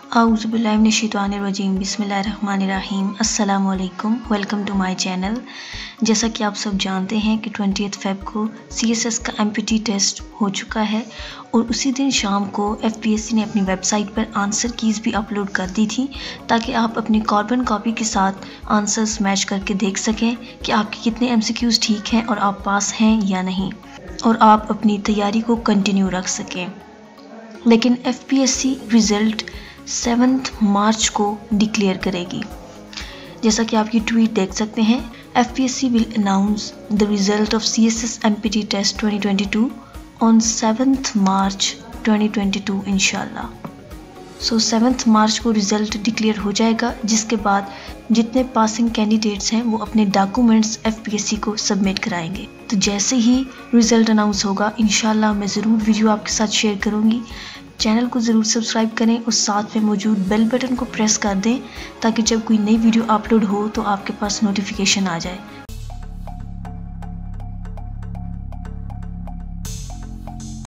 आऊज़ुबिल्लाहिमिनश्शैतानिर्रजीम बिस्मिल्लाहिर्रहमानिर्रहीम अस्सलामुअलैकुम। Welcome to my channel. जैसा कि आप सब जानते हैं कि 20 फ़ेब को CSS का MPT टेस्ट हो चुका है और उसी दिन शाम को FPSC ने अपनी वेबसाइट पर आंसर कीज़ भी अपलोड कर दी थी ताकि आप अपनी कार्बन कॉपी के साथ आंसर्स मैच करके देख सकें कि आपके कितने MCQs ठीक हैं और आप पास हैं या नहीं, और आप अपनी तैयारी को कंटिन्यू रख सकें। लेकिन FPSC रिज़ल्ट 7 मार्च को डिक्लेयर करेगी। जैसा कि आप ये ट्वीट देख सकते हैं, FPSC will announce the result of CSS MPT test 2022 on 7 March 2022 इंशाल्लाह। सो 7 मार्च को रिज़ल्ट डिक्लेयर हो जाएगा, जिसके बाद जितने पासिंग कैंडिडेट्स हैं वो अपने डॉक्यूमेंट्स FPSC को सबमिट कराएंगे। तो जैसे ही रिज़ल्ट अनाउंस होगा इंशाल्लाह मैं ज़रूर वीडियो आपके साथ शेयर करूँगी। चैनल को ज़रूर सब्सक्राइब करें और साथ में मौजूद बेल बटन को प्रेस कर दें ताकि जब कोई नई वीडियो अपलोड हो तो आपके पास नोटिफिकेशन आ जाए।